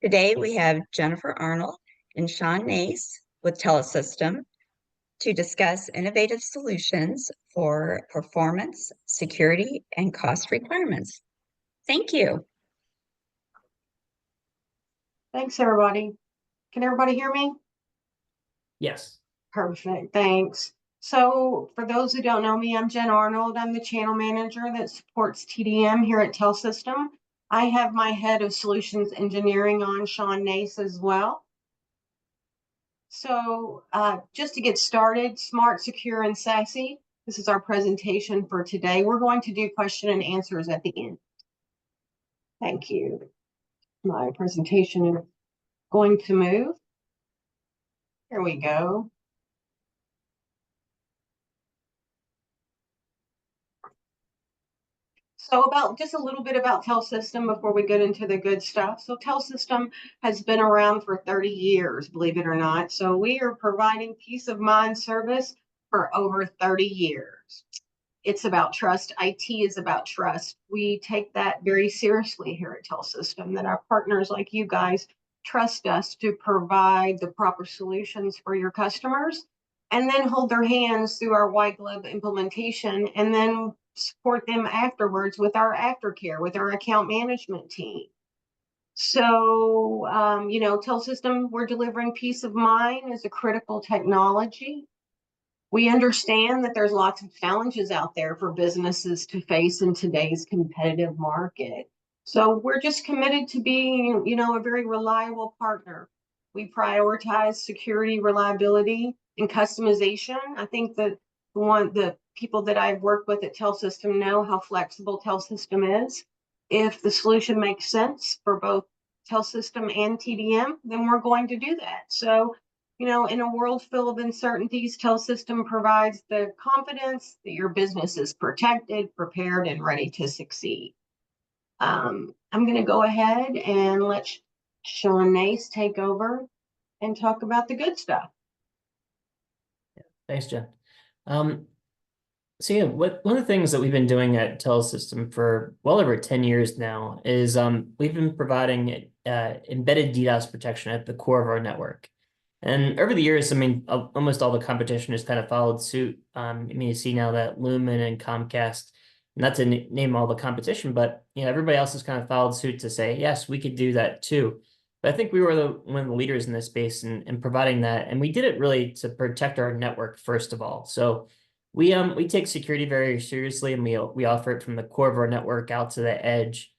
Today we have Jennifer Arnold and Sean Nace with Telesystem to discuss innovative solutions for performance, security, and cost requirements. Thank you. Thanks, everybody. Can everybody hear me? Yes. Perfect, thanks. So for those who don't know me, I'm Jen Arnold. I'm the channel manager that supports TDM here at Telesystem. I have my head of solutions engineering on, Sean Nace, as well. So just to get started, smart, secure, and sassy. This is our presentation for today. We're going to do question and answers at the end. Thank you. My presentation is going to move. Here we go. So just a little bit about Telesystem before we get into the good stuff. So Telesystem has been around for 30 years, believe it or not. So we are providing peace of mind service for over 30 years. It's about trust. IT is about trust. We take that very seriously here at Telesystem, that our partners like you guys trust us to provide the proper solutions for your customers, and then hold their hands through our white glove implementation, and then support them afterwards with our aftercare, with our account management team. So, Telesystem, we're delivering peace of mind as a critical technology. We understand that there's lots of challenges out there for businesses to face in today's competitive market. So we're just committed to being, a very reliable partner. We prioritize security, reliability, and customization. I think that the people that I've worked with at Telesystem know how flexible Telesystem is. If the solution makes sense for both Telesystem and TDM, then we're going to do that. So, in a world full of uncertainties, Telesystem provides the confidence that your business is protected, prepared, and ready to succeed. I'm going to go ahead and let Sean Nace take over and talk about the good stuff. Thanks, Jen. So yeah, one of the things that we've been doing at Telesystem for well over 10 years now is we've been providing embedded DDoS protection at the core of our network. And over the years, almost all the competition has kind of followed suit. You see now that Lumen and Comcast, not to name all the competition, but everybody else has kind of followed suit to say, yes, we could do that too. But I think we were one of the leaders in this space in providing that, and we did it really to protect our network first of all. So we take security very seriously, and we offer it from the core of our network out to the edge.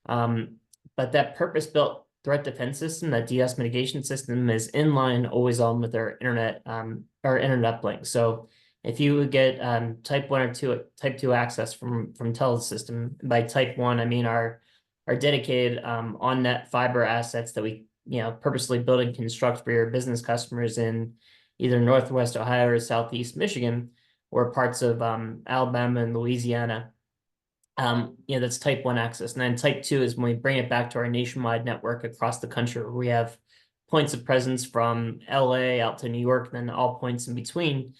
But that purpose-built threat defense system, that DDoS mitigation system, is inline, always on with our internet uplink. So if you would get type 1 or type 2 access from Telesystem, by type 1 I mean our dedicated on-net fiber assets that we purposely build and construct for your business customers in either Northwest Ohio or Southeast Michigan, or parts of Alabama and Louisiana. That's type 1 access. And then type 2 is when we bring it back to our nationwide network across the country, where we have points of presence from LA out to New York, and then all points in between.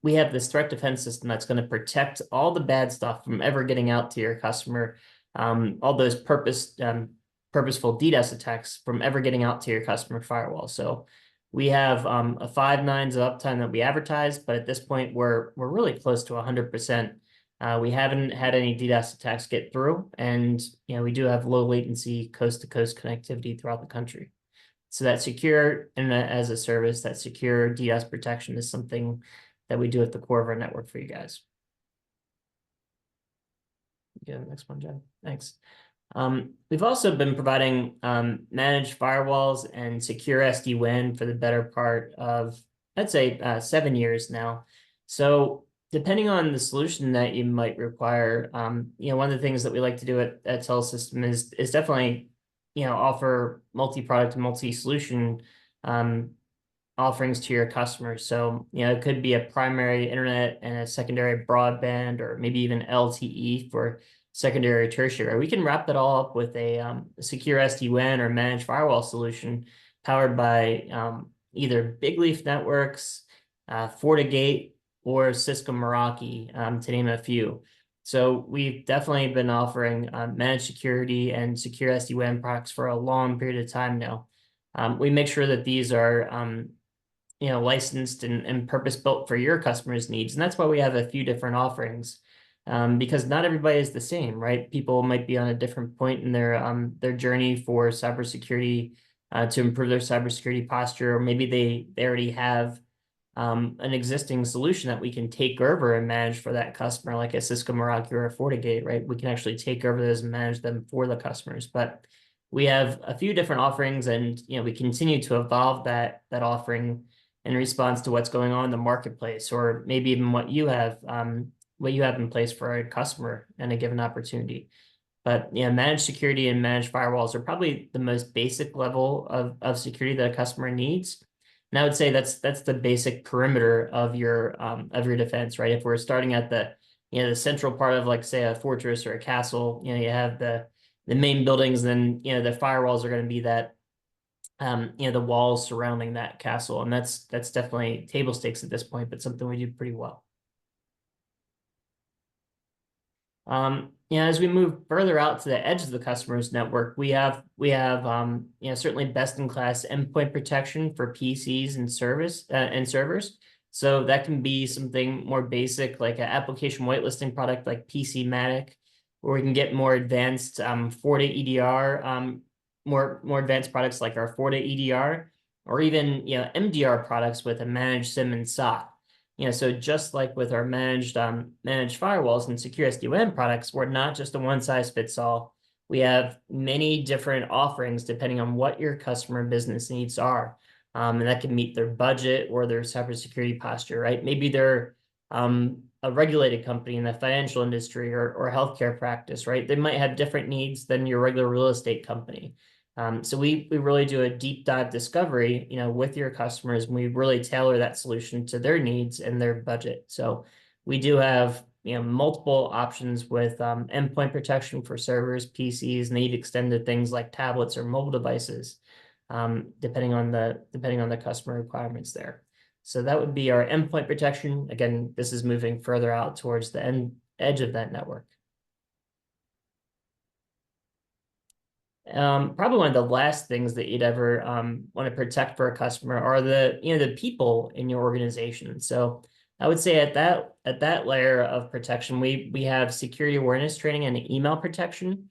We have this threat defense system that's going to protect all the bad stuff from ever getting out to your customer, all those purposeful DDoS attacks from ever getting out to your customer firewall. So we have a 5 nines of uptime that we advertise, but at this point we're really close to 100%. We haven't had any DDoS attacks get through, and we do have low latency coast-to-coast connectivity throughout the country. So that secure internet as a service, that secure DDoS protection is something that we do at the core of our network for you guys. Get the next one, Jen. Thanks. We've also been providing managed firewalls and secure SD-WAN for the better part of, I'd say, 7 years now. So depending on the solution that you might require, one of the things that we like to do at Telesystem is definitely, offer multi-product and multi-solution offerings to your customers. So, it could be a primary internet and a secondary broadband, or maybe even LTE for secondary or tertiary. We can wrap that all up with a secure SD-WAN or managed firewall solution powered by either Big Leaf Networks, FortiGate, or Cisco Meraki, to name a few. So we've definitely been offering managed security and secure SD-WAN products for a long period of time now. We make sure that these are licensed and purpose-built for your customers' needs. And that's why we have a few different offerings, because not everybody is the same, right? People might be on a different point in their journey for cybersecurity, to improve their cybersecurity posture, or maybe they already have an existing solution that we can take over and manage for that customer, like a Cisco Meraki or a FortiGate, right? We can actually take over those and manage them for the customers. But we have a few different offerings, and we continue to evolve that offering in response to what's going on in the marketplace, or maybe even what you have in place for a customer and a given opportunity. But managed security and managed firewalls are probably the most basic level of security that a customer needs. And I would say that's the basic perimeter of your defense, right? If we're starting at the central part of, like, say, a fortress or a castle, you have the main buildings, then the firewalls are going to be that the walls surrounding that castle, and that's definitely table stakes at this point, but something we do pretty well. As we move further out to the edge of the customer's network, we have certainly best in class endpoint protection for PCs and servers. So that can be something more basic, like an application whitelisting product like PCmatic, or we can get more advanced FortiEDR, more advanced products like our FortiEDR, or even MDR products with a managed SIEM and SOC. So just like with our managed firewalls and secure SD-WAN products, we're not just a one size fits all. We have many different offerings depending on what your customer business needs are. And that can meet their budget or their cybersecurity posture, right? Maybe they're a regulated company in the financial industry or healthcare practice, right? They might have different needs than your regular real estate company. So we really do a deep dive discovery, with your customers, and we really tailor that solution to their needs and their budget. So we do have, multiple options with endpoint protection for servers, PCs, and even extended things like tablets or mobile devices, depending on the customer requirements there. So that would be our endpoint protection. Again, this is moving further out towards the edge of that network. Probably one of the last things that you'd ever want to protect for a customer are the people in your organization. So I would say at that layer of protection, we have security awareness training and email protection.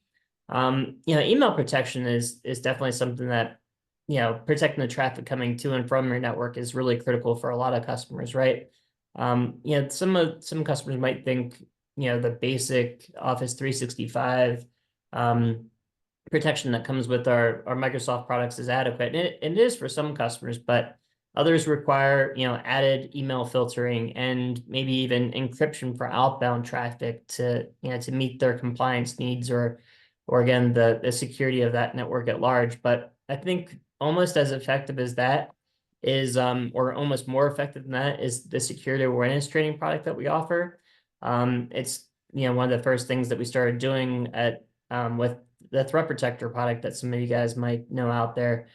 Email protection is definitely something that protecting the traffic coming to and from your network is really critical for a lot of customers, right? Some customers might think the basic Office 365 protection that comes with our Microsoft products is adequate. And it is for some customers, but others require, added email filtering and maybe even encryption for outbound traffic to meet their compliance needs or again, the security of that network at large. But I think almost as effective as that is, or almost more effective than that, is the security awareness training product that we offer. It's, one of the first things that we started doing with the threat protector product that some of you guys might know out there,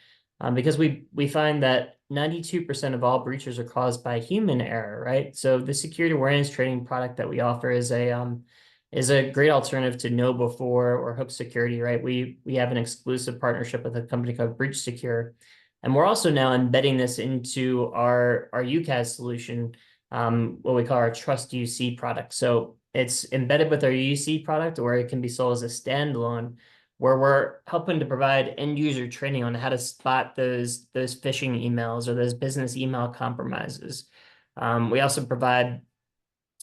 because we find that 92% of all breaches are caused by human error, right? So the security awareness training product that we offer is a great alternative to KnowBe4 or Hook Security, right? We have an exclusive partnership with a company called Breach Secure, and we're also now embedding this into our UCaaS solution, what we call our Trust UC product. So it's embedded with our UC product, or it can be sold as a standalone, where we're helping to provide end user training on how to spot those phishing emails or those business email compromises. We also provide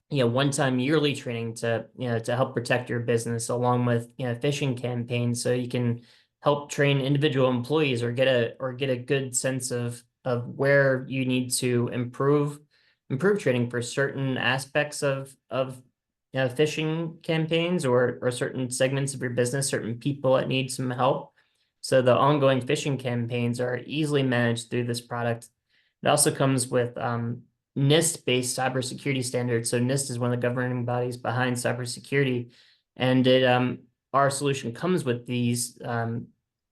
one-time yearly training to help protect your business, along with phishing campaigns, so you can help train individual employees or get a good sense of where you need to improve training for certain aspects of phishing campaigns or certain segments of your business, certain people that need some help. So the ongoing phishing campaigns are easily managed through this product. It also comes with NIST-based cybersecurity standards. So NIST is one of the governing bodies behind cybersecurity, and our solution comes with these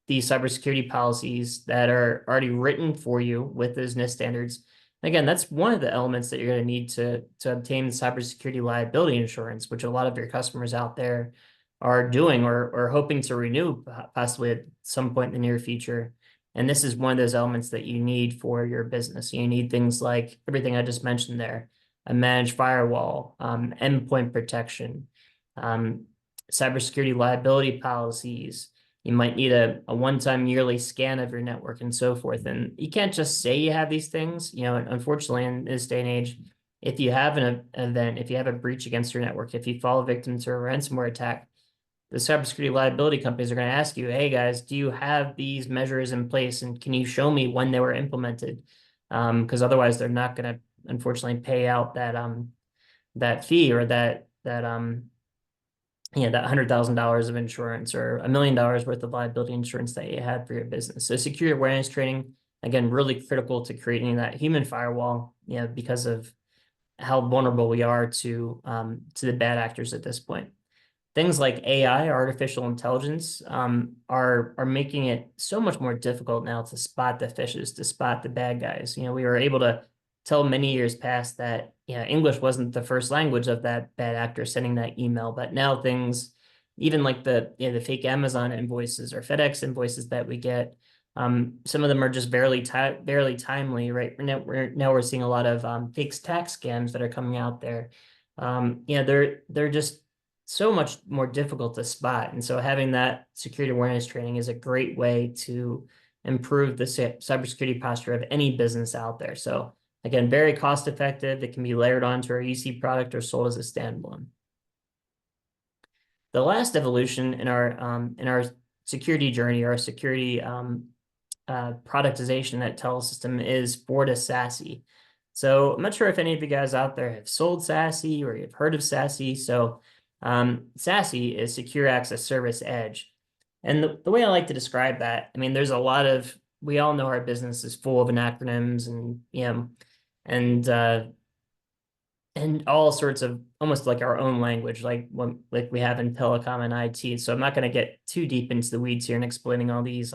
cybersecurity policies that are already written for you with those NIST standards. Again, that's one of the elements that you're going to need to obtain cybersecurity liability insurance, which a lot of your customers out there are doing or hoping to renew possibly at some point in the near future. And this is one of those elements that you need for your business. You need things like everything I just mentioned there, a managed firewall, endpoint protection, um, cybersecurity liability policies. You might need a one-time yearly scan of your network and so forth. And you can't just say you have these things. Unfortunately, in this day and age, if you have an event, if you have a breach against your network, if you fall victim to a ransomware attack, the cybersecurity liability companies are going to ask you, hey guys, do you have these measures in place? And can you show me when they were implemented? Because otherwise they're not going to unfortunately pay out that fee or that $100,000 of insurance or $1 million worth of liability insurance that you had for your business. So security awareness training, again, really critical to creating that human firewall, because of how vulnerable we are to the bad actors at this point. Things like AI, artificial intelligence, are making it so much more difficult now to spot the fishes, to spot the bad guys. We were able to tell many years past that English wasn't the first language of that bad actor sending that email, but now things, even like the fake Amazon invoices or FedEx invoices that we get, some of them are just barely timely, right? Now we're seeing a lot of fake tax scams that are coming out there. They're just so much more difficult to spot. And so having that security awareness training is a great way to improve the cybersecurity posture of any business out there. So again, very cost effective. It can be layered onto our UC product or sold as a standalone. The last evolution in our security journey, our security productization at Telesystem is Fortis SASE. So I'm not sure if any of you guys out there have sold SASE or you've heard of SASE. So SASE is Secure Access Service Edge. And the way I like to describe that, I mean, there's a lot of, we all know our business is full of acronyms and all sorts of almost like our own language, like we have in telecom and IT. So I'm not going to get too deep into the weeds here and explaining all these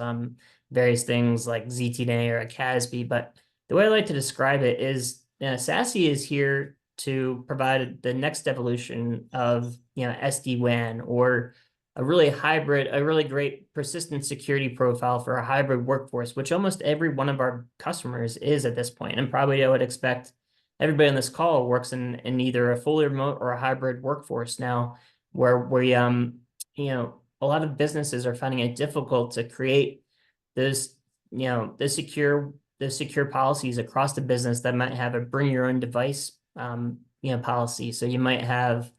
various things like ZTNA or a CASB, but the way I like to describe it is SASE is here to provide the next evolution of SD-WAN or a really great persistent security profile for a hybrid workforce, which almost every one of our customers is at this point. And probably I would expect everybody on this call works in either a fully remote or a hybrid workforce now, where we a lot of businesses are finding it difficult to create those the secure policies across the business that might have a bring your own device policy. So you might have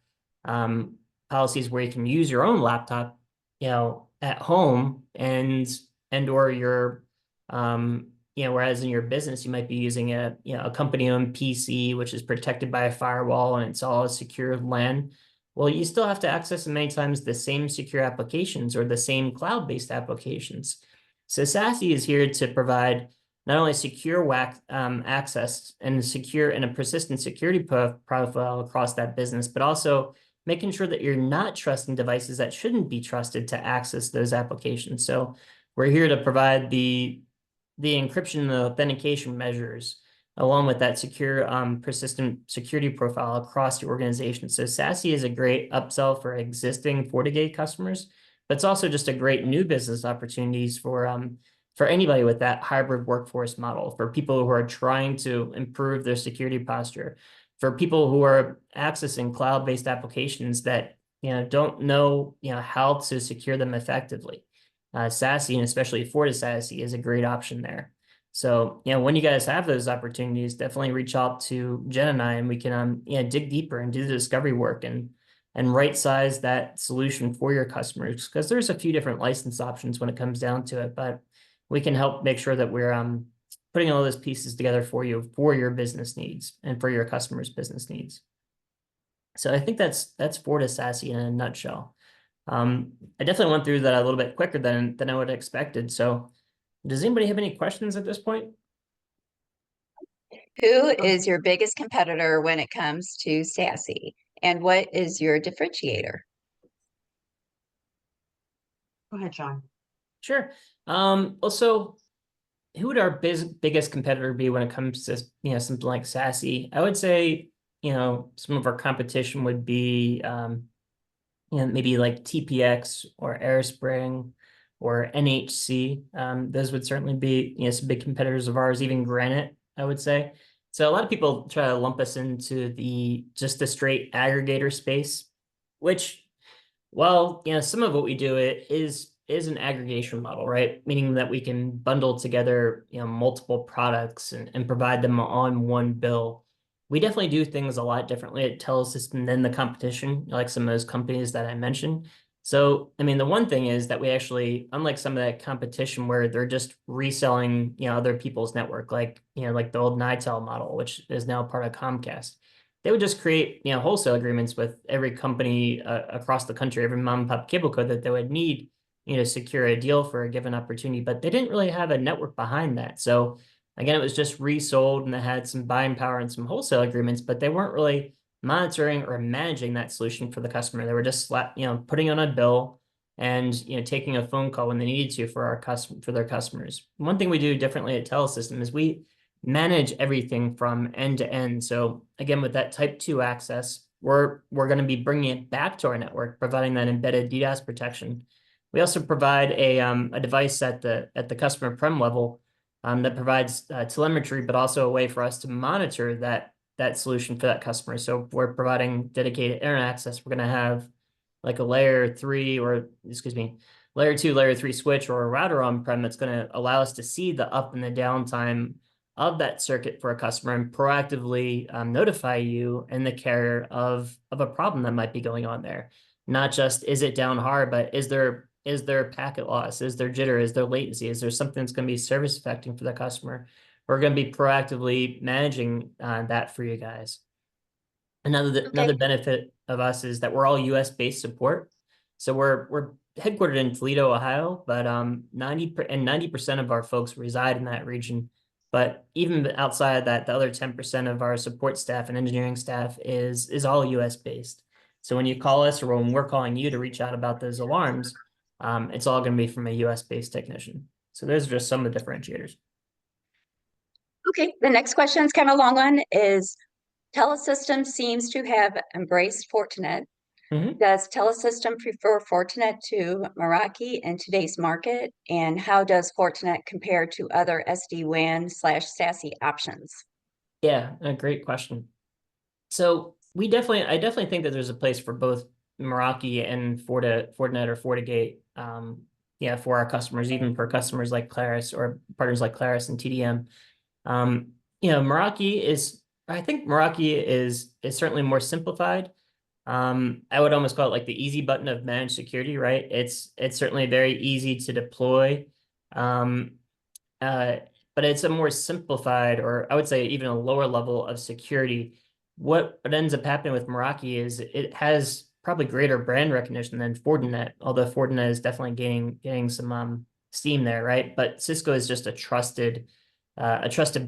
policies where you can use your own laptop at home and or your whereas in your business you might be using a company-owned PC, which is protected by a firewall and it's all a secure LAN. Well, you still have to access many times the same secure applications or the same cloud-based applications. So SASE is here to provide not only secure access and a persistent security profile across that business, but also making sure that you're not trusting devices that shouldn't be trusted to access those applications. So we're here to provide the encryption and authentication measures along with that secure persistent security profile across your organization. So SASE is a great upsell for existing FortiGate customers, but it's also just a great new business opportunities for anybody with that hybrid workforce model, for people who are trying to improve their security posture, for people who are accessing cloud-based applications that don't know how to secure them effectively. SASE, and especially Fortis SASE, is a great option there. So when you guys have those opportunities, definitely reach out to Jen and I, and we can dig deeper and do the discovery work and right size that solution for your customers, because there's a few different license options when it comes down to it, but we can help make sure that we're putting all those pieces together for you for your business needs and for your customers' business needs. So I think that's Fortis SASE in a nutshell. I definitely went through that a little bit quicker than I would have expected. So does anybody have any questions at this point? Who is your biggest competitor when it comes to SASE? And what is your differentiator? Go ahead, John. Sure. Well, so who would our biggest competitor be when it comes to, something like SASE? I would say, some of our competition would be, maybe like TPX or AirSpring or NHC. Those would certainly be, some big competitors of ours, even Granite, I would say. So a lot of people try to lump us into just the straight aggregator space, which, well, some of what we do is an aggregation model, right? Meaning that we can bundle together, multiple products and provide them on one bill. We definitely do things a lot differently at Telesystem than the competition, like some of those companies that I mentioned. So, I mean, the one thing is that we actually, unlike some of that competition where they're just reselling, other people's network, like the old Nitel model, which is now part of Comcast. They would just create, wholesale agreements with every company across the country, every mom and pop cable code that they would need, secure a deal for a given opportunity. But they didn't really have a network behind that. So again, it was just resold and they had some buying power and some wholesale agreements, but they weren't really monitoring or managing that solution for the customer. They were just putting on a bill and taking a phone call when they needed to for their customers. One thing we do differently at Telesystem is we manage everything from end to end. So again, with that type 2 access, we're going to be bringing it back to our network, providing that embedded DDoS protection. We also provide a device at the customer prem level that provides telemetry, but also a way for us to monitor that solution for that customer. So if we're providing dedicated internet access, we're going to have like a layer 2, layer 3 switch or a router on-prem that's going to allow us to see the up and the downtime of that circuit for a customer and proactively notify you and the carrier of a problem that might be going on there. Not just is it down hard, but is there packet loss? Is there jitter? Is there latency? Is there something that's going to be service affecting for the customer? We're going to be proactively managing that for you guys. Another benefit of us is that we're all US based support. So we're headquartered in Toledo, Ohio, but 90% of our folks reside in that region. But even outside of that, the other 10% of our support staff and engineering staff is all US based. So when you call us or when we're calling you to reach out about those alarms, it's all going to be from a US based technician. So those are just some of the differentiators. Okay, the next question is kind of a long one is Telesystem seems to have embraced Fortinet. Does Telesystem prefer Fortinet to Meraki in today's market? And how does Fortinet compare to other SD-WAN/SASE options? Yeah, a great question. So I definitely think that there's a place for both Meraki and Fortinet or FortiGate, for our customers, even for customers like Claris or partners like Claris and TDM. I think Meraki is certainly more simplified. I would almost call it like the easy button of managed security, right? It's certainly very easy to deploy. But it's a more simplified, or I would say even a lower level of security. What ends up happening with Meraki is it has probably greater brand recognition than Fortinet, although Fortinet is definitely gaining some steam there, right? But Cisco is just a trusted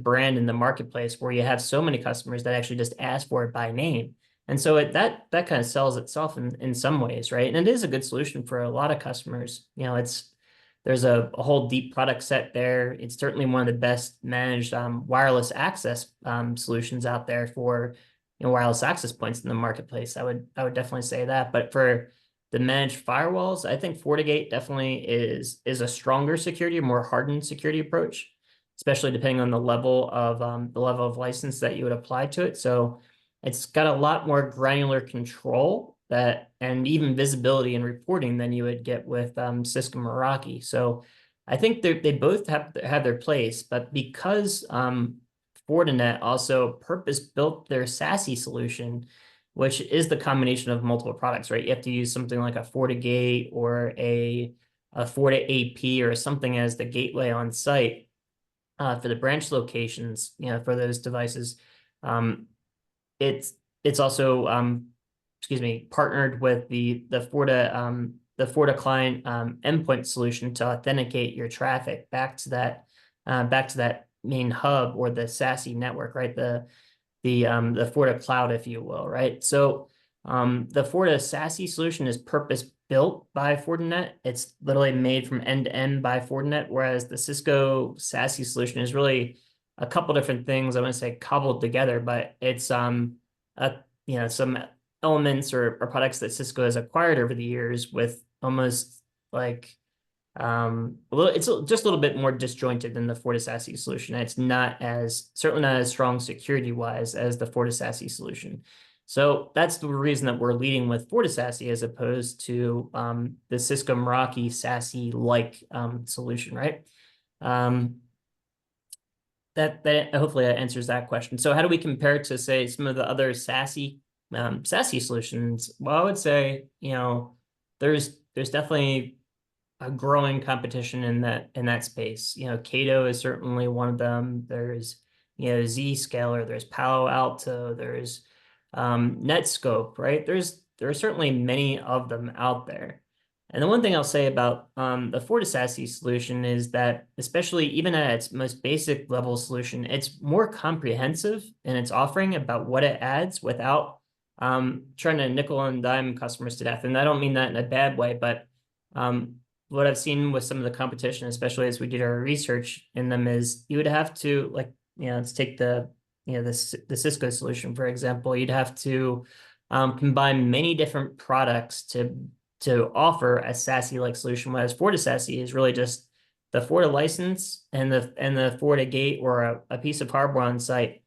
brand in the marketplace where you have so many customers that actually just ask for it by name. And so that kind of sells itself in some ways, right? And it is a good solution for a lot of customers. There's a whole deep product set there. It's certainly one of the best managed wireless access solutions out there for wireless access points in the marketplace. I would definitely say that. But for the managed firewalls, I think FortiGate definitely is a stronger security, more hardened security approach, especially depending on the level of license that you would apply to it. So it's got a lot more granular control and even visibility and reporting than you would get with Cisco Meraki. So I think they both have their place, but because Fortinet also purpose-built their SASE solution, which is the combination of multiple products, right? You have to use something like a FortiGate or a FortiAP or something as the gateway on site for the branch locations, for those devices. It's also partnered with the Forti client endpoint solution to authenticate your traffic back to that main hub or the SASE network, right? The Forti cloud, if you will, right? So the Forti SASE solution is purpose built by Fortinet. It's literally made from end to end by Fortinet, whereas the Cisco SASE solution is really a couple different things. I want to say cobbled together, but it's some elements or products that Cisco has acquired over the years with almost like it's just a little bit more disjointed than the FortiSASE solution. It's not as certainly not as strong security wise as the FortiSASE solution. So that's the reason that we're leading with FortiSASE as opposed to the Cisco Meraki SASE like solution, right? That hopefully that answers that question. So how do we compare to say some of the other SASE solutions? Well, I would say, there's definitely a growing competition in that space. Cato is certainly one of them. There's Zscaler, there's Palo Alto, there's Netscope, right? There are certainly many of them out there. And the one thing I'll say about the FortiSASE solution is that, especially even at its most basic level solution, it's more comprehensive in its offering about what it adds without trying to nickel and dime customers to death. And I don't mean that in a bad way, but what I've seen with some of the competition, especially as we did our research in them, is you would have to let's take the Cisco solution, for example. You'd have to combine many different products to offer a SASE-like solution, whereas FortiSASE is really just the Forti license and the FortiGate or a piece of hardware on site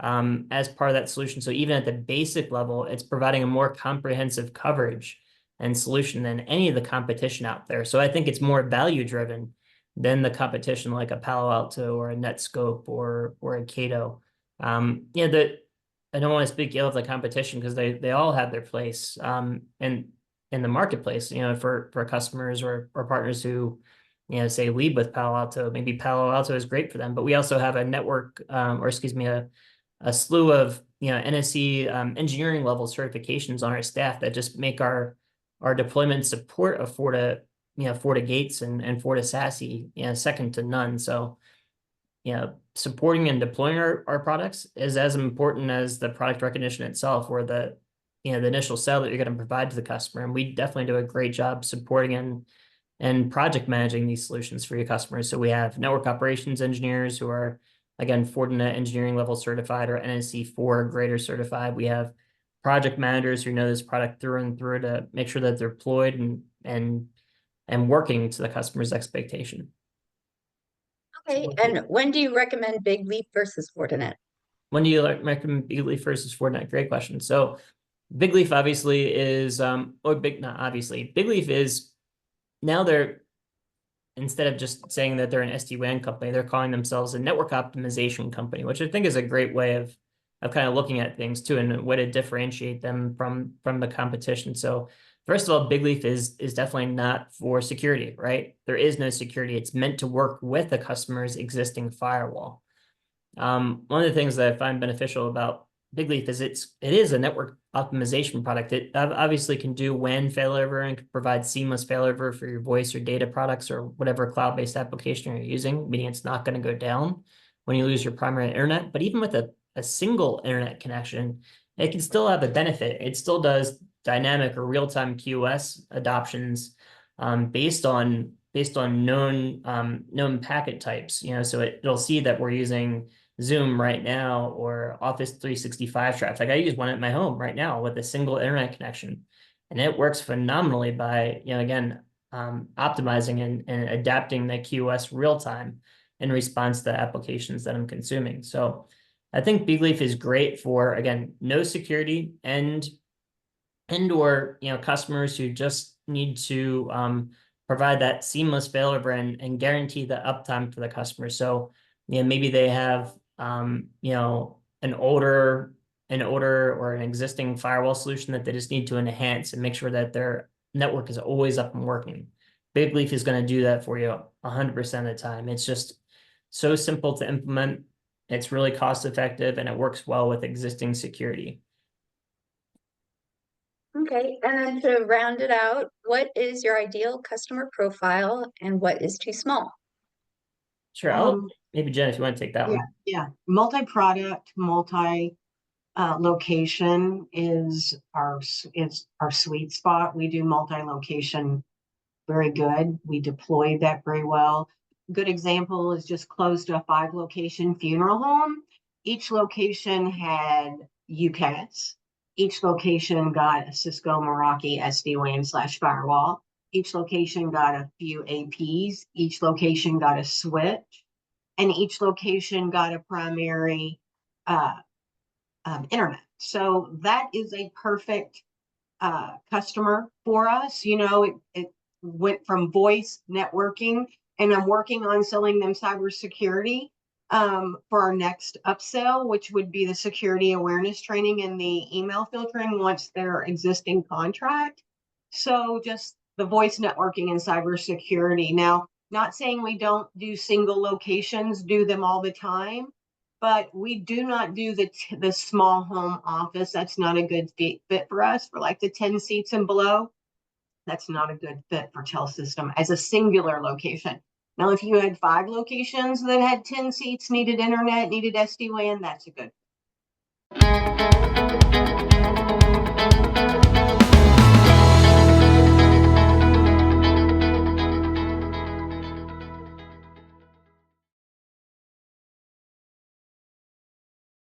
as part of that solution. So even at the basic level, it's providing a more comprehensive coverage and solution than any of the competition out there. So I think it's more value driven than the competition like a Palo Alto or a Netscope or a Cato. I don't want to speak ill of the competition because they all have their place in the marketplace, for customers or partners who, say lead with Palo Alto. Maybe Palo Alto is great for them, but we also have a network a slew of NSE engineering level certifications on our staff that just make our deployment support of FortiGates and FortiSASE second to none. So supporting and deploying our products is as important as the product recognition itself or the initial sell that you're going to provide to the customer. And we definitely do a great job supporting and project managing these solutions for your customers. So we have network operations engineers who are, again, Fortinet engineering level certified or NSE 4 greater certified. We have project managers who know this product through and through to make sure that they're deployed and working to the customer's expectation. Okay, and when do you recommend Big Leap versus Fortinet? When do you recommend Big Leaf versus Fortinet? Great question. So Big Leaf obviously is, not obviously, Big Leaf is now instead of just saying that they're an SD-WAN company, they're calling themselves a network optimization company, which I think is a great way of kind of looking at things too, and a way to differentiate them from the competition. So first of all, Big Leaf is definitely not for security, right? There is no security. It's meant to work with a customer's existing firewall. One of the things that I find beneficial about Big Leaf is it is a network optimization product. It obviously can do WAN failover and can provide seamless failover for your voice or data products or whatever cloud-based application you're using, meaning it's not going to go down when you lose your primary internet. But even with a single internet connection, it can still have a benefit. It still does dynamic or real-time QoS adoptions based on known packet types. So it'll see that we're using Zoom right now or Office 365 traffic. I use one at my home right now with a single internet connection, and it works phenomenally by optimizing and adapting the QoS real time in response to the applications that I'm consuming. So I think Big Leaf is great for, again, no security and or customers who just need to provide that seamless failover and guarantee the uptime for the customer. So maybe they have an older or an existing firewall solution that they just need to enhance and make sure that their network is always up and working. Big Leaf is going to do that for you 100% of the time. It's just so simple to implement. It's really cost effective and it works well with existing security. Okay, and then to round it out, what is your ideal customer profile and what is too small? Sure. Maybe Jen, if you want to take that one. Yeah, multi-product, location is our sweet spot. We do multi-location very good. We deployed that very well. Good example is just closed a 5-location funeral home. Each location had UCAS. Each location got a Cisco Meraki SD-WAN/firewall. Each location got a few APs. Each location got a switch, and each location got a primary internet. So that is a perfect customer for us. You know, it went from voice networking, and I'm working on selling them cybersecurity for our next upsell, which would be the security awareness training and the email filtering once their existing contract. So just the voice networking and cybersecurity. Now, not saying we don't do single locations, do them all the time, but we do not do the small home office. That's not a good fit for us, for like the 10 seats and below. That's not a good fit for Telesystem as a singular location. Now, if you had 5 locations that had 10 seats, needed internet, needed SD-WAN, that's a good fit.